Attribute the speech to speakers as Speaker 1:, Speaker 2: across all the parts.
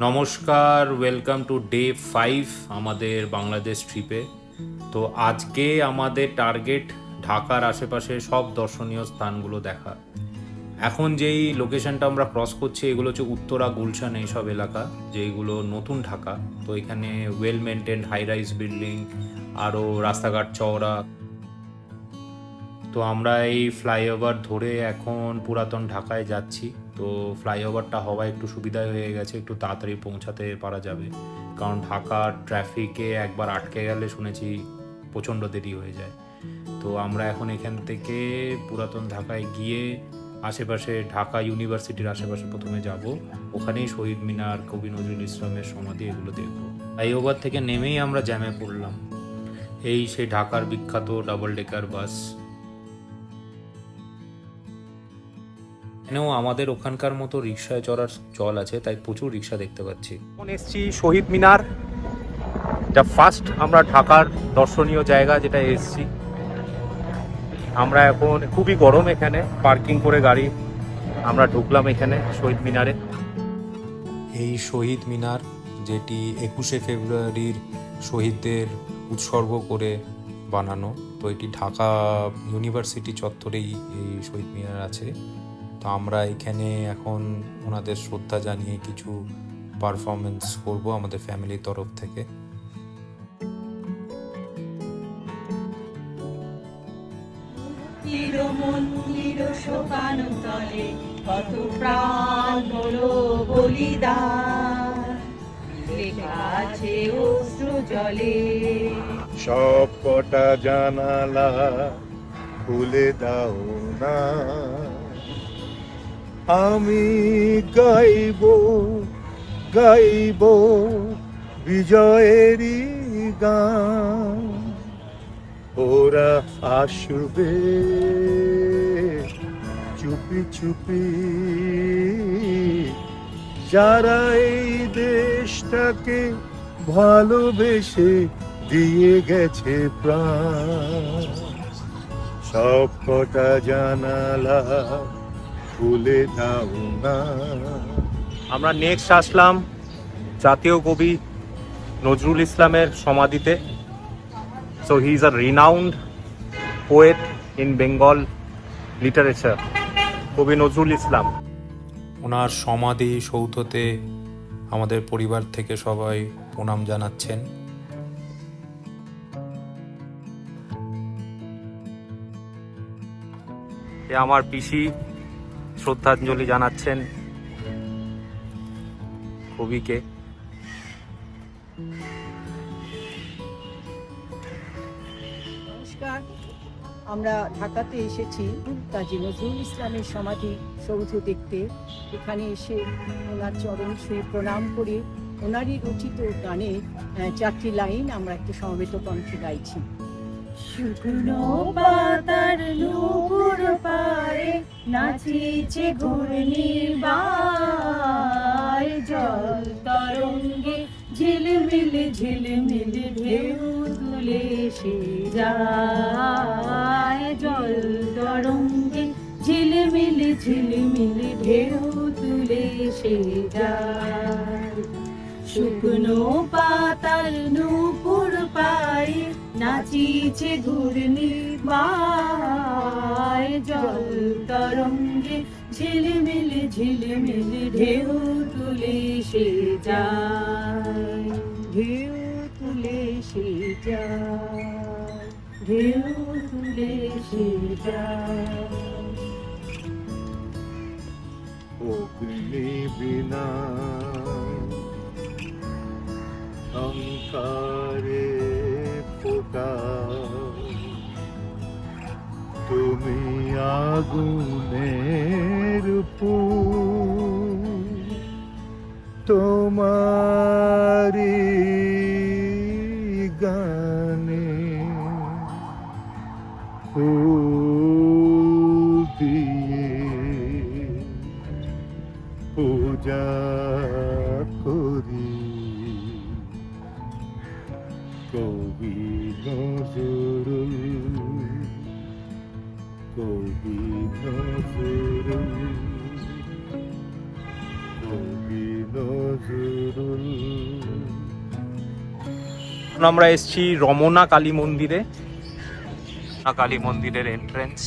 Speaker 1: নমস্কার, welcome to day 5 আমাদের বাংলাদেশ ট্রিপে। তো আজকে আমাদের টার্গেট ঢাকার আশেপাশে সব দর্শনীয় স্থানগুলো দেখা। এখন যেই লোকেশনটা আমরা ক্রস করছি এগুলো হচ্ছে উত্তরা, গুলশান এইসব এলাকা, যেগুলো নতুন ঢাকা। তো এখানে well maintained high rise building, আরও রাস্তাঘাট চওড়া। তো আমরা এই ফ্লাইওভার ধরে এখন পুরাতন ঢাকায় যাচ্ছি। তো ফ্লাইওভারটা হওয়ায় একটু সুবিধাই হয়ে গেছে, একটু তাড়াতাড়ি পৌঁছাতে পারা যাবে। কারণ ঢাকার ট্রাফিকে একবার আটকে গেলে শুনেছি প্রচণ্ড দেরি হয়ে যায়। তো আমরা এখন এখান থেকে পুরাতন ঢাকায় গিয়ে আশেপাশে ঢাকা ইউনিভার্সিটির আশেপাশে প্রথমে যাব। ওখানেই শহীদ মিনার, কবি নজরুল ইসলামের সমাধি, এগুলো দেখব। ফ্লাইওভার থেকে নেমেই আমরা জ্যামে পড়লাম। এই সেই ঢাকার বিখ্যাত ডাবল ডেকার বাস। এখানেও আমাদের ওখানকার মতো রিক্সায় চড়ার চল আছে, তাই প্রচুর রিক্সা দেখতে পাচ্ছি।
Speaker 2: এখন এসছি শহীদ মিনার, যা ফার্স্ট আমরা ঢাকার দর্শনীয় জায়গা যেটা এসছি। আমরা এখন খুবই গরম, এখানে পার্কিং করে গাড়ি আমরা ঢুকলাম এখানে শহীদ মিনারে।
Speaker 3: এই শহীদ মিনার, যেটি 21শে ফেব্রুয়ারির শহীদদের উৎসর্গ করে বানানো। তো এটি ঢাকা ইউনিভার্সিটি চত্বরেই এই শহীদ মিনার আছে। তো আমরা এখানে এখন ওনাদের শ্রদ্ধা জানিয়ে কিছু পারফরমেন্স করব আমাদের ফ্যামিলির তরফ থেকে।
Speaker 4: মন্দির শোকান তলে কত প্রাণ হলো বলিদান, লেখা আছে অশ্রু জলে।
Speaker 5: সব কটা জানালা খুলে দাও না, আমি গাইব গাইব বিজয়েরই গান। ওরা আসবে চুপি চুপি, যারা এই দেশটাকে ভালোবেসে দিয়ে গেছে প্রাণ। সব কটা জানালা খুলে দাও না।
Speaker 2: আমরা নেক্সট আসলাম জাতীয় কবি নজরুল ইসলামের সমাধিতে। So he is a renowned poet in Bengal literature, কবি নজরুল ইসলাম।
Speaker 3: ওনার সমাধি সৌধতে আমাদের পরিবার থেকে সবাই প্রণাম জানাচ্ছেন।
Speaker 2: এ আমার পিসি শ্রদ্ধাঞ্জলি জানাচ্ছেন কবিকে।
Speaker 6: নমস্কার, আমরা ঢাকাতে এসেছি কাজী নজরুল ইসলামের সমাধি সৌধ দেখতে। এখানে এসে ওনার চরণ ছুঁয়ে প্রণাম করে ওনারই রচিত গানে 4টি লাইন আমরা একটু সমবেত কণ্ঠে গাইছি।
Speaker 4: শুকনো পাতার নূপুর পারে নাচিছে ঘূর্ণির্বায়, জল তরঙ্গে ঝিলমিল ঝিলমিল ঢেউ তুলে সে যায়, জল তরঙ্গে ঝিলমিল ঝিলমিল ঢেউ তুলে সে যায়। শুকনো পাতার নূপুর পায়ে নাচিছে ঘূর্ণির্বায়, জল তরঙ্গে ঝিলমিল ঝিলমিল ঢেউ তুলে সে যায়, ঢেউ তুলে সে যায়, ঢেউ তুলে সে যায়।
Speaker 5: অগ্নি বিনা সংসারে ফোটা, তুমি আগুনের ফুল, তোমারি গানে ফুল দিয়ে পূজা করি। কবি নজরুল, কবি নজরুল, কবি নজরুল। নজরুল।
Speaker 2: আমরা এসেছি রমনা কালী মন্দিরে, কালী মন্দিরের এন্ট্রেন্স।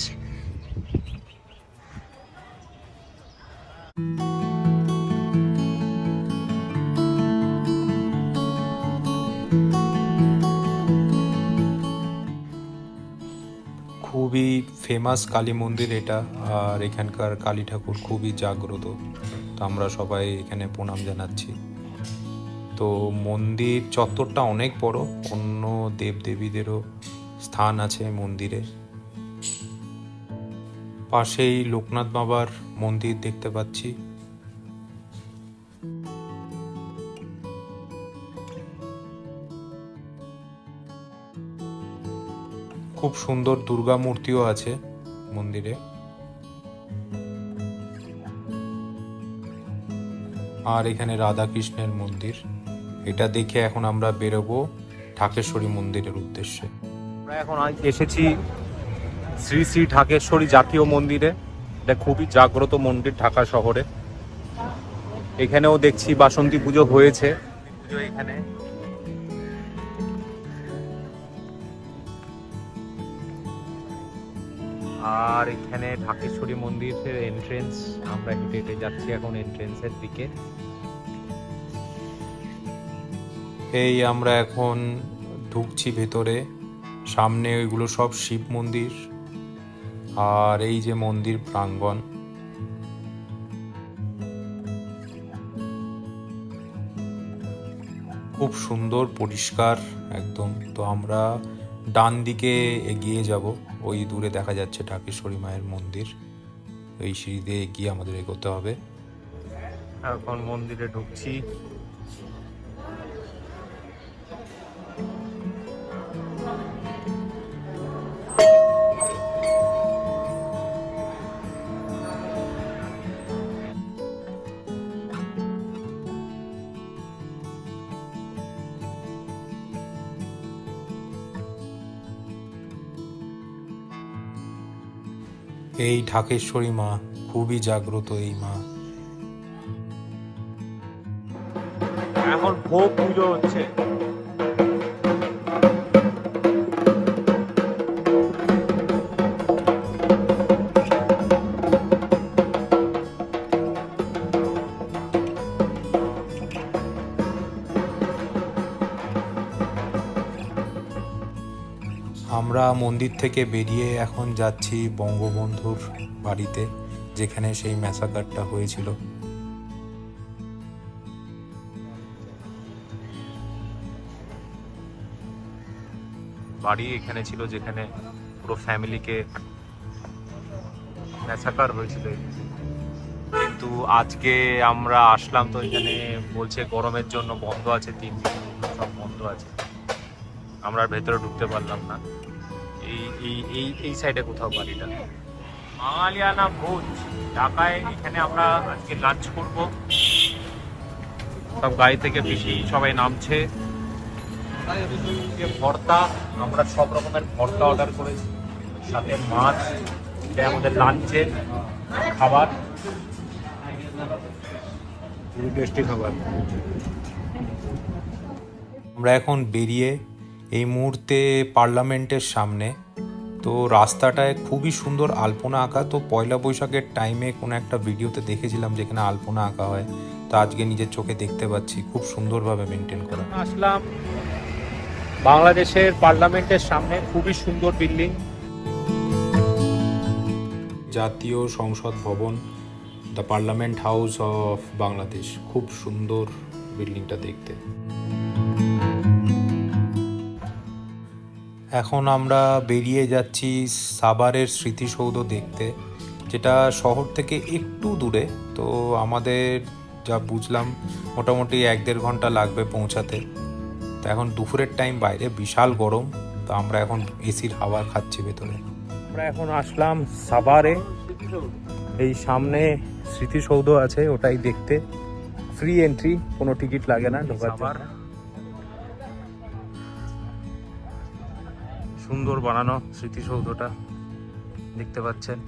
Speaker 3: খুবই ফেমাস কালী মন্দির এটা, আর এখানকার কালী ঠাকুর খুবই জাগ্রত, তো আমরা সবাই এখানে প্রণাম জানাচ্ছি। তো মন্দির চত্বরটা অনেক বড়, অন্য দেবদেবীদেরও স্থান আছে মন্দিরে। পাশেই লোকনাথ বাবার মন্দির দেখতে পাচ্ছি। খুব সুন্দর দুর্গা মূর্তিও আছে মন্দিরে। আর এখানে রাধাকৃষ্ণের মন্দির, এটা দেখে এখন আমরা বেরোবো ঢাকেশ্বরী মন্দিরের উদ্দেশ্যে।
Speaker 2: আমরা এখন এসেছি শ্রী শ্রী ঢাকেশ্বরী জাতীয় মন্দিরে। এটা খুবই জাগ্রত মন্দির ঢাকা শহরে। এখানেও দেখছি বাসন্তী পুজো হয়েছে। পুজো এখানে আর এখানে ঢাকেশ্বরী মন্দিরের এন্ট্রেন্স। আমরা হেঁটে হেঁটে যাচ্ছি এখন এন্ট্রেন্সের দিকে।
Speaker 3: এই আমরা এখন ঢুকছি ভেতরে। সামনে ওইগুলো সব শিব মন্দির, আর এই যে মন্দির প্রাঙ্গণ। খুব সুন্দর পরিষ্কার একদম। তো আমরা ডান দিকে এগিয়ে যাব, ওই দূরে দেখা যাচ্ছে ঢাকেশ্বরী মায়ের মন্দির। এই সিঁড়ি দিয়ে এগিয়ে আমাদের এগোতে হবে।
Speaker 2: এখন মন্দিরে ঢুকছি।
Speaker 3: এই ঢাকেশ্বরী মা খুবই জাগ্রত এই মা।
Speaker 2: এখন ভোগ পুজো হচ্ছে।
Speaker 3: আমরা মন্দির থেকে বেরিয়ে এখন যাচ্ছি বঙ্গবন্ধুর বাড়িতে, যেখানে সেই ম্যাসাকারটা হয়েছিল।
Speaker 2: বাড়ি এখানে ছিল যেখানে পুরো ফ্যামিলিকে ম্যাসাকার হয়েছিল। কিন্তু আজকে আমরা আসলাম তো এখানে বলছে গরমের জন্য বন্ধ আছে, 3 দিন সব বন্ধ আছে। আমরা আর ভেতরে ঢুকতে পারলাম না। এই এই এই এই সাইডে কোথাও বাড়িটা। বাঙালিয়ানা ভোজ ঢাকায়, এখানে আমরা আজকে লাঞ্চ করব। সব গাড়ি থেকে বেশি সবাই নামছে। ভর্তা, আমরা সব রকমের ভর্তা অর্ডার করেছি, সাথে মাছ। এটা আমাদের লাঞ্চের খাবার, খুবই টেস্টি খাবার।
Speaker 3: আমরা এখন বেরিয়ে এই মুহূর্তে পার্লামেন্টের সামনে। তো রাস্তাটায় খুবই সুন্দর আলপনা আঁকা। তো পয়লা বৈশাখের টাইমে কোনো একটা ভিডিওতে দেখেছিলাম যেখানে আলপনা আঁকা হয়, তো আজকে নিজের চোখে দেখতে পাচ্ছি খুব সুন্দরভাবে মেনটেন করা।
Speaker 2: আসলাম বাংলাদেশের পার্লামেন্টের সামনে, খুবই সুন্দর বিল্ডিং।
Speaker 3: জাতীয় সংসদ ভবন, the parliament house of Bangladesh, খুব সুন্দর বিল্ডিংটা দেখতে। এখন আমরা বেরিয়ে যাচ্ছি সাভারের স্মৃতিসৌধ দেখতে, যেটা শহর থেকে একটু দূরে। তো আমাদের যা বুঝলাম মোটামুটি 1-1.5 ঘন্টা লাগবে পৌঁছাতে। তো এখন দুপুরের টাইম, বাইরে বিশাল গরম, তো আমরা এখন এসির হাওয়া খাচ্ছি ভেতরে।
Speaker 2: আমরা এখন আসলাম সাভারে। এই সামনে স্মৃতিসৌধ আছে, ওটাই দেখতে। ফ্রি এন্ট্রি, কোনো টিকিট লাগে না ঢোকার জন্য। সুন্দর বানানো স্মৃতিসৌধটা দেখতে পাচ্ছেন।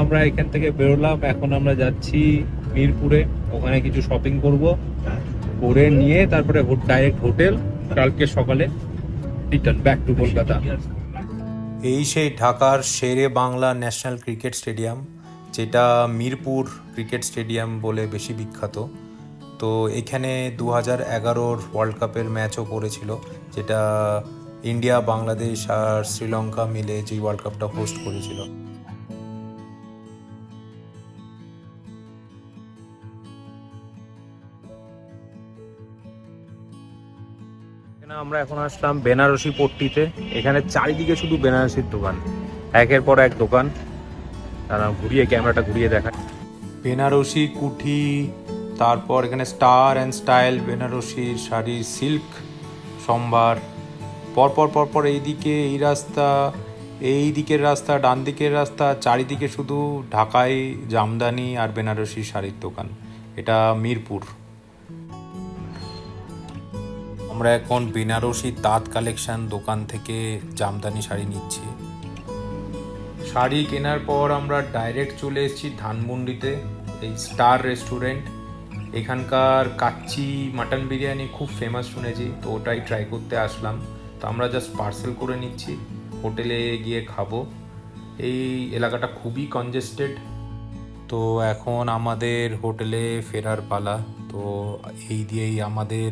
Speaker 2: আমরা এখান থেকে বেরোলাম, এখন আমরা যাচ্ছি মিরপুরে, ওখানে কিছু শপিং করব, করে নিয়ে তারপরে ডাইরেক্ট হোটেল, কালকে সকালে রিটার্ন ব্যাক টু কলকাতা।
Speaker 3: এই সেই ঢাকার শেরে বাংলা ন্যাশনাল ক্রিকেট স্টেডিয়াম, যেটা মিরপুর ক্রিকেট স্টেডিয়াম বলে বেশি বিখ্যাত। তো এখানে 2011 ওয়ার্ল্ড কাপের ম্যাচও পড়েছিল, যেটা ইন্ডিয়া, বাংলাদেশ আর শ্রীলঙ্কা মিলে যে ওয়ার্ল্ড কাপটা হোস্ট করেছিল।
Speaker 2: আমরা এখন আসলাম বেনারসি পট্টিতে। এখানে চারিদিকে শুধু বেনারসির দোকান, একের পর এক দোকান। ক্যামেরাটা ঘুরিয়ে দেখায়।
Speaker 3: বেনারসি কুঠি, তারপর এখানে স্টার অ্যান্ড স্টাইল বেনারসির শাড়ি, সিল্ক সম্ভার, পরপর এইদিকে এই রাস্তা, এই দিকের রাস্তা, ডান দিকের রাস্তা, চারিদিকে শুধু ঢাকায় জামদানি আর বেনারসি শাড়ির দোকান। এটা মিরপুর। আমরা এখন বেনারসি তাঁত কালেকশন দোকান থেকে জামদানি শাড়ি নিচ্ছি। শাড়ি কেনার পর আমরা ডাইরেক্ট চলে এসেছি ধানমন্ডিতে, এই স্টার রেস্টুরেন্ট। এখানকার কাচ্চি মাটন বিরিয়ানি খুব ফেমাস শুনেছি, তো ওটাই ট্রাই করতে আসলাম। তো আমরা জাস্ট পার্সেল করে নিচ্ছি, হোটেলে গিয়ে খাবো। এই এলাকাটা খুবই কনজেস্টেড। তো এখন আমাদের হোটেলে ফেরার পালা। তো এই দিয়েই আমাদের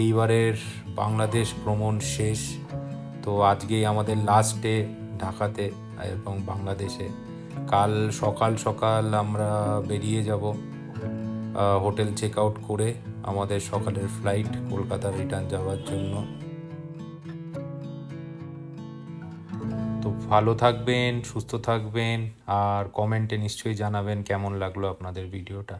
Speaker 3: এইবারের বাংলাদেশ ভ্রমণ শেষ। তো আজকেই আমাদের লাস্ট ডে ঢাকাতে এবং বাংলাদেশে। কাল সকাল সকাল আমরা বেরিয়ে যাব হোটেল চেক আউট করে আমাদের সকালের ফ্লাইট কলকাতা রিটার্ন যাওয়ার জন্য। তো ভালো থাকবেন, সুস্থ থাকবেন, আর কমেন্টে নিশ্চয়ই জানাবেন কেমন লাগলো আপনাদের ভিডিওটা।